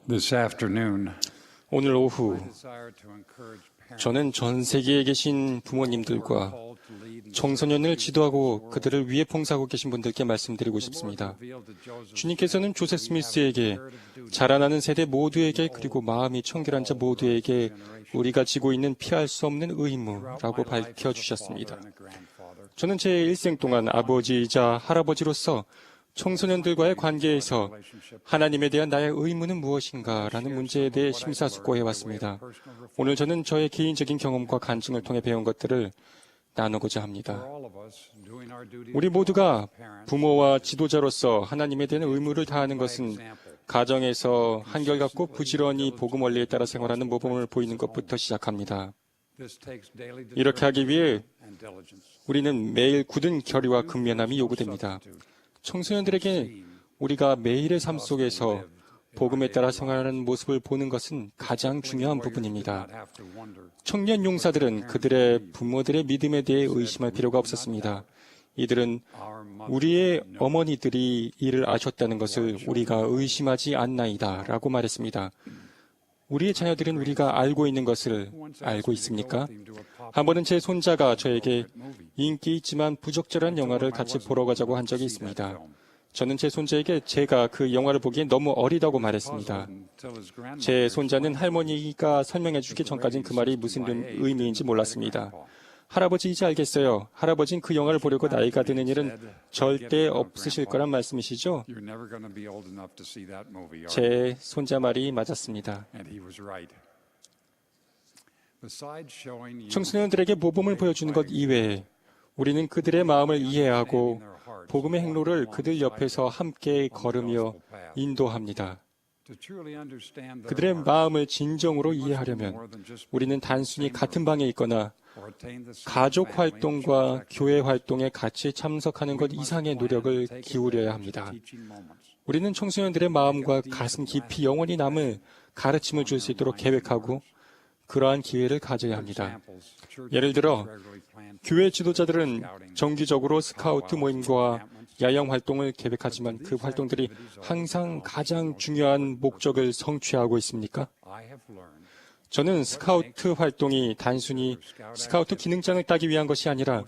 This afternoon, 오늘 오후 I desire to encourage parents 저는 전 세계에 계신 부모님들과 called to lead and 청소년을 지도하고 그들을 위해 봉사하고 계신 분들께 말씀드리고 싶습니다. revealed to Joseph 주님께서는 조셉 스미스에게 자라나는 세대 모두에게 그리고 마음이 청결한 자 모두에게 우리가 지고 있는 피할 수 없는 의무라고 밝혀주셨습니다. 저는 제 일생 동안 아버지이자 할아버지로서 청소년들과의 관계에서 하나님에 대한 나의 의무는 무엇인가라는 문제에 대해 심사숙고해왔습니다. 오늘 저는 저의 개인적인 경험과 간증을 통해 배운 것들을 나누고자 합니다. 우리 모두가 부모와 지도자로서 하나님에 대한 의무를 다하는 것은 가정에서 한결같고 부지런히 복음 원리에 따라 생활하는 모범을 보이는 것부터 시작합니다. 이렇게 하기 위해 우리는 매일 굳은 결의와 근면함이 요구됩니다. 청소년들에게 우리가 매일의 삶 속에서 복음에 따라 생활하는 모습을 보는 것은 가장 중요한 부분입니다. 청년 용사들은 그들의 부모들의 믿음에 대해 의심할 필요가 없었습니다. 이들은 우리의 어머니들이 이를 아셨다는 것을 우리가 의심하지 않나이다 라고 말했습니다. 우리의 자녀들은 우리가 알고 있는 것을 알고 있습니까? 한 번은 제 손자가 저에게 인기 있지만 부적절한 영화를 같이 보러 가자고 한 적이 있습니다. 저는 제 손자에게 제가 그 영화를 보기엔 너무 어리다고 말했습니다. 제 손자는 할머니가 설명해 주기 전까지는 그 말이 무슨 의미인지 몰랐습니다. 할아버지 이제 알겠어요. 할아버지는 그 영화를 보려고 나이가 드는 일은 절대 없으실 거란 말씀이시죠? 제 손자 말이 맞았습니다. 청소년들에게 모범을 보여주는 것 이외에 우리는 그들의 마음을 이해하고 복음의 행로를 그들 옆에서 함께 걸으며 인도합니다. 그들의 마음을 진정으로 이해하려면 우리는 단순히 같은 방에 있거나 가족 활동과 교회 활동에 같이 참석하는 것 이상의 노력을 기울여야 합니다. 우리는 청소년들의 마음과 가슴 깊이 영원히 남을 가르침을 줄 수 있도록 계획하고 그러한 기회를 가져야 합니다. 예를 들어 교회 지도자들은 정기적으로 스카우트 모임과 야영 활동을 계획하지만 그 활동들이 항상 가장 중요한 목적을 성취하고 있습니까? 저는 스카우트 활동이 단순히 스카우트 기능장을 따기 위한 것이 아니라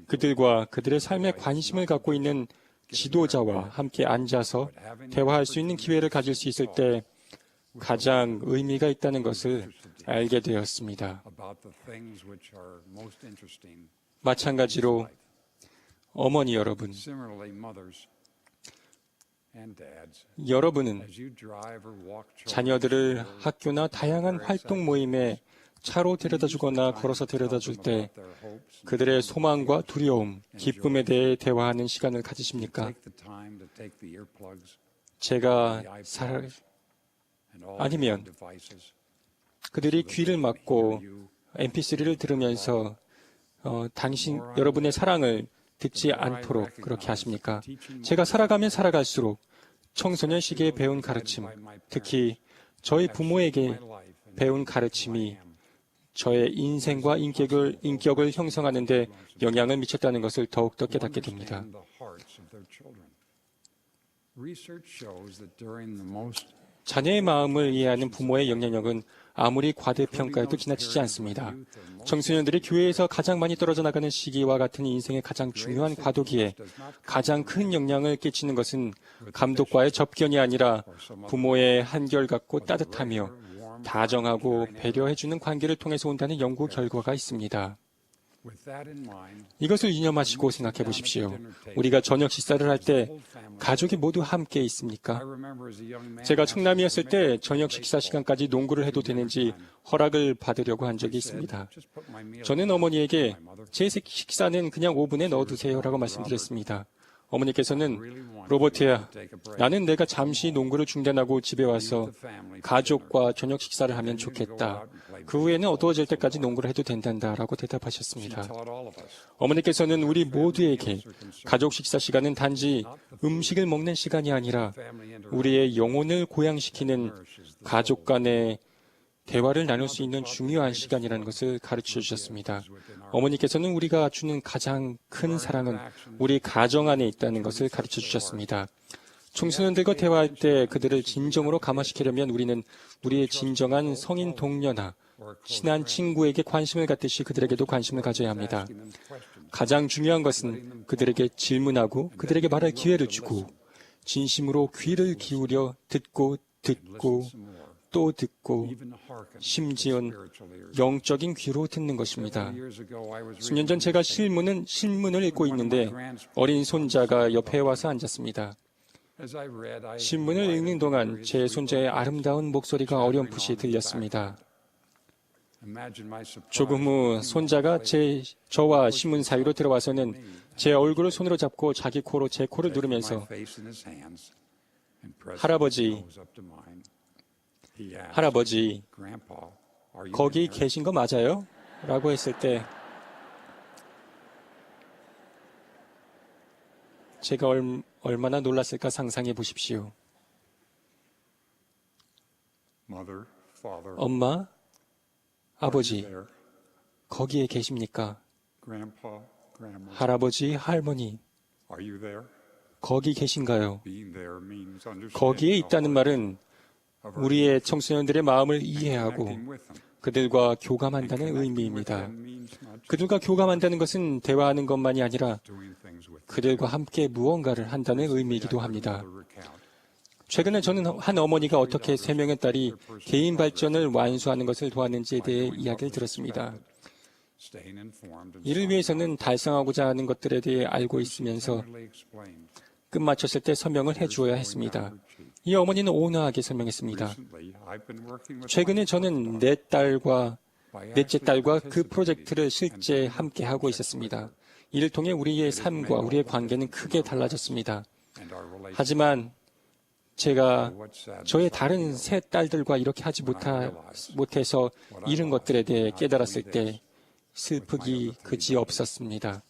그들과 그들의 삶에 관심을 갖고 있는 지도자와 함께 앉아서 대화할 수 있는 기회를 가질 수 있을 때 가장 의미가 있다는 것을 알게 되었습니다. 마찬가지로 어머니 여러분, 여러분은 자녀들을 학교나 다양한 활동 모임에 차로 데려다주거나 걸어서 데려다줄 때 그들의 소망과 두려움, 기쁨에 대해 대화하는 시간을 가지십니까? 아니면 그들이 귀를 막고 MP3를 들으면서 여러분의 사랑을 듣지 않도록 그렇게 하십니까? 제가 살아가면 살아갈수록 청소년 시기에 배운 가르침, 특히 저희 부모에게 배운 가르침이 저의 인생과 인격을 형성하는 데 영향을 미쳤다는 것을 더욱더 깨닫게 됩니다. 자녀의 마음을 이해하는 부모의 영향력은 아무리 과대평가해도 지나치지 않습니다. 청소년들이 교회에서 가장 많이 떨어져 나가는 시기와 같은 인생의 가장 중요한 과도기에 가장 큰 영향을 끼치는 것은 감독과의 접견이 아니라 부모의 한결같고 따뜻하며 다정하고 배려해주는 관계를 통해서 온다는 연구 결과가 있습니다. 이것을 유념하시고 생각해 보십시오. 우리가 저녁 식사를 할 때 가족이 모두 함께 있습니까? 제가 청남이었을 때 저녁 식사 시간까지 농구를 해도 되는지 허락을 받으려고 한 적이 있습니다. 저는 어머니에게 제 식사는 그냥 오븐에 넣어두세요라고 말씀드렸습니다. 어머니께서는 로버트야, 나는 내가 잠시 농구를 중단하고 집에 와서 가족과 저녁 식사를 하면 좋겠다. 그 후에는 어두워질 때까지 농구를 해도 된단다 라고 대답하셨습니다. 어머니께서는 우리 모두에게 가족 식사 시간은 단지 음식을 먹는 시간이 아니라 우리의 영혼을 고양시키는 가족 간의 대화를 나눌 수 있는 중요한 시간이라는 것을 가르쳐 주셨습니다. 어머니께서는 우리가 주는 가장 큰 사랑은 우리 가정 안에 있다는 것을 가르쳐 주셨습니다. 청소년들과 대화할 때 그들을 진정으로 감화시키려면 우리는 우리의 진정한 성인 동료나 친한 친구에게 관심을 갖듯이 그들에게도 관심을 가져야 합니다. 가장 중요한 것은 그들에게 질문하고 그들에게 말할 기회를 주고 진심으로 귀를 기울여 듣고 또 듣고 심지어는 영적인 귀로 듣는 것입니다. 수년 전 제가 신문을 읽고 있는데 어린 손자가 옆에 와서 앉았습니다. 신문을 읽는 동안 제 손자의 아름다운 목소리가 어렴풋이 들렸습니다. 조금 후 손자가 저와 신문 사이로 들어와서는 제 얼굴을 손으로 잡고 자기 코로 제 코를 누르면서 할아버지, 거기 계신 거 맞아요? 라고 했을 때 제가 얼마나 놀랐을까 상상해 보십시오. 엄마, 아버지, 거기에 계십니까? 할아버지, 할머니, 거기 계신가요? 거기에 있다는 말은 우리의 청소년들의 마음을 이해하고 그들과 교감한다는 의미입니다. 그들과 교감한다는 것은 대화하는 것만이 아니라 그들과 함께 무언가를 한다는 의미이기도 합니다. 최근에 저는 한 어머니가 어떻게 3명의 딸이 개인 발전을 완수하는 것을 도왔는지에 대해 이야기를 들었습니다. 이를 위해서는 달성하고자 하는 것들에 대해 알고 있으면서 끝마쳤을 때 설명을 해주어야 했습니다. 이 어머니는 온화하게 설명했습니다. 최근에 저는 넷째 딸과 그 프로젝트를 실제 함께 하고 있었습니다. 이를 통해 우리의 삶과 우리의 관계는 크게 달라졌습니다. 하지만 제가 저의 다른 세 딸들과 이렇게 하지 못해서 잃은 것들에 대해 깨달았을 때 슬프기 그지 없었습니다.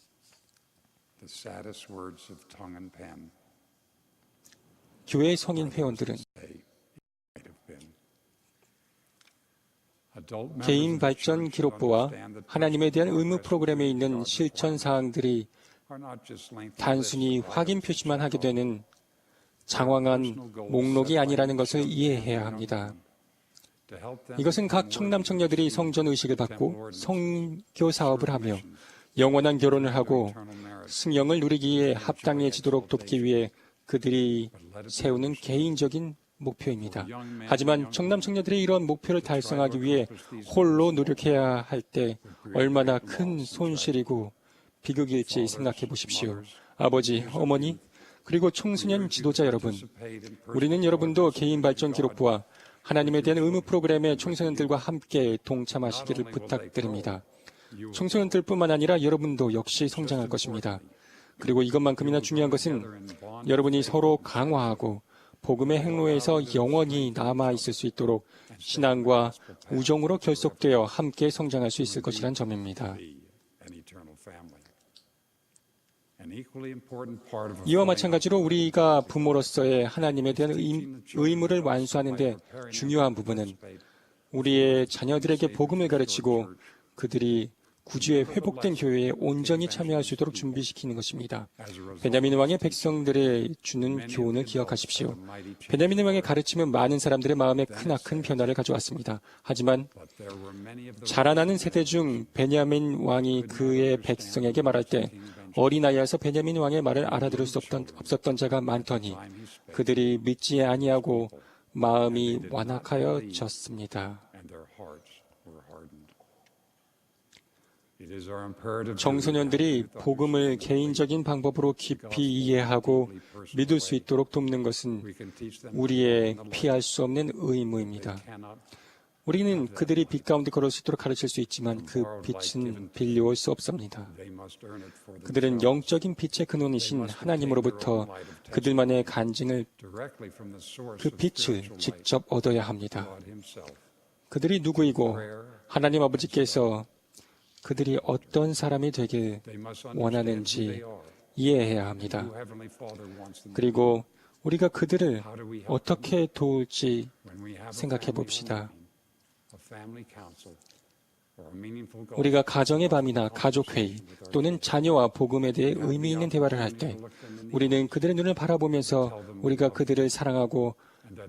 교회 성인 회원들은 개인 발전 기록부와 하나님에 대한 의무 프로그램에 있는 실천 사항들이 단순히 확인 표시만 하게 되는 장황한 목록이 아니라는 것을 이해해야 합니다. 이것은 각 청남 청녀들이 성전 의식을 받고 성교 사업을 하며 영원한 결혼을 하고 승영을 누리기에 합당해지도록 돕기 위해 그들이 세우는 개인적인 목표입니다. 하지만 청남 청녀들이 이런 목표를 달성하기 위해 홀로 노력해야 할 때 얼마나 큰 손실이고 비극일지 생각해 보십시오. 아버지, 어머니, 그리고 청소년 지도자 여러분, 우리는 여러분도 개인 발전 기록부와 하나님에 대한 의무 프로그램에 청소년들과 함께 동참하시기를 부탁드립니다. 청소년들뿐만 아니라 여러분도 역시 성장할 것입니다. 그리고 이것만큼이나 중요한 것은 여러분이 서로 강화하고 복음의 행로에서 영원히 남아 있을 수 있도록 신앙과 우정으로 결속되어 함께 성장할 수 있을 것이란 점입니다. 이와 마찬가지로 우리가 부모로서의 하나님에 대한 의무를 완수하는 데 중요한 부분은 우리의 자녀들에게 복음을 가르치고 그들이 구주의 회복된 교회에 온전히 참여할 수 있도록 준비시키는 것입니다. 베냐민 왕의 백성들에 주는 교훈을 기억하십시오. 베냐민 왕의 가르침은 많은 사람들의 마음에 크나큰 변화를 가져왔습니다. 하지만 자라나는 세대 중 베냐민 왕이 그의 백성에게 말할 때 어린아이여서 베냐민 왕의 말을 알아들을 수 없었던 자가 많더니 그들이 믿지 아니하고 마음이 완악하여졌습니다. 청소년들이 복음을 개인적인 방법으로 깊이 이해하고 믿을 수 있도록 돕는 것은 우리의 피할 수 없는 의무입니다. 우리는 그들이 빛 가운데 걸을 수 있도록 가르칠 수 있지만 그 빛은 빌려올 수 없습니다. 그들은 영적인 빛의 근원이신 하나님으로부터 그들만의 간증을, 그 빛을 직접 얻어야 합니다. 그들이 누구이고 하나님 아버지께서 그들이 어떤 사람이 되길 원하는지 이해해야 합니다. 그리고 우리가 그들을 어떻게 도울지 생각해 봅시다. 우리가 가정의 밤이나 가족회의 또는 자녀와 복음에 대해 의미 있는 대화를 할 때 우리는 그들의 눈을 바라보면서 우리가 그들을 사랑하고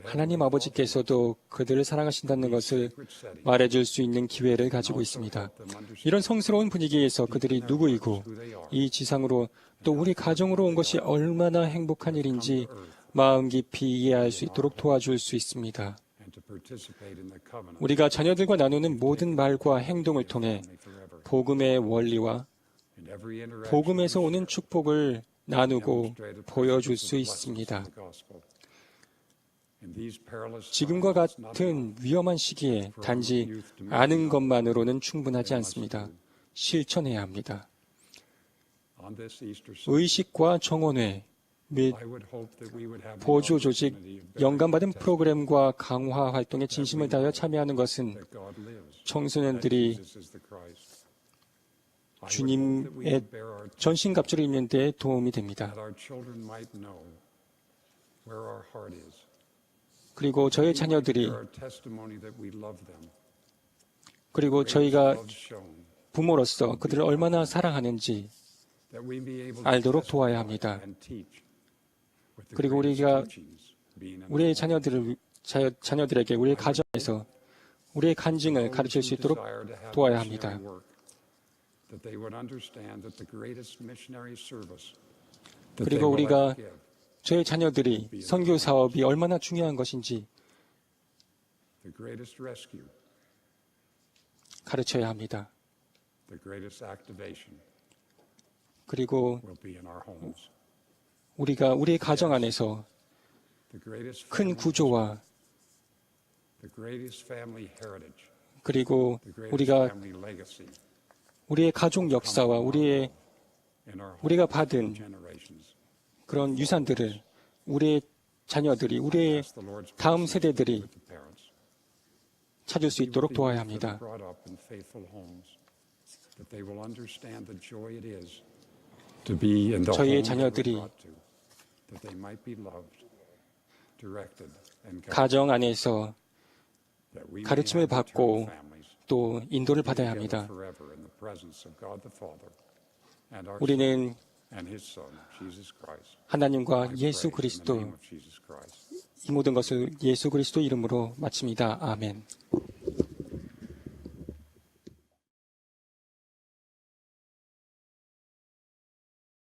하나님 아버지께서도 그들을 사랑하신다는 것을 말해줄 수 있는 기회를 가지고 있습니다. 이런 성스러운 분위기에서 그들이 누구이고 이 지상으로 또 우리 가정으로 온 것이 얼마나 행복한 일인지 마음 깊이 이해할 수 있도록 도와줄 수 있습니다. 우리가 자녀들과 나누는 모든 말과 행동을 통해 복음의 원리와 복음에서 오는 축복을 나누고 보여줄 수 있습니다. 지금과 같은 위험한 시기에 단지 아는 것만으로는 충분하지 않습니다. 실천해야 합니다. 의식과 정원회 및 보조 조직, 영감받은 프로그램과 강화 활동에 진심을 다하여 참여하는 것은 청소년들이 주님의 전신갑주를 입는 데 도움이 됩니다. 그리고 저희 자녀들이 그리고 저희가 부모로서 그들을 얼마나 사랑하는지 알도록 도와야 합니다. 그리고 우리가 우리의 자녀들에게 우리의 가정에서 우리의 간증을 가르칠 수 있도록 도와야 합니다. 그리고 우리가 저희 자녀들이 선교 사업이 얼마나 중요한 것인지 가르쳐야 합니다. 그리고 우리가 우리의 가정 안에서 큰 구조와 그리고 우리가 우리의 가족 역사와 우리가 받은 그런 유산들을 우리의 자녀들이, 우리의 다음 세대들이 찾을 수 있도록 도와야 합니다. 저희의 자녀들이 가정 안에서 가르침을 받고 또 인도를 받아야 합니다. 우리는 하나님과 예수 그리스도 이 모든 것을 예수 그리스도 이름으로 마칩니다. 아멘.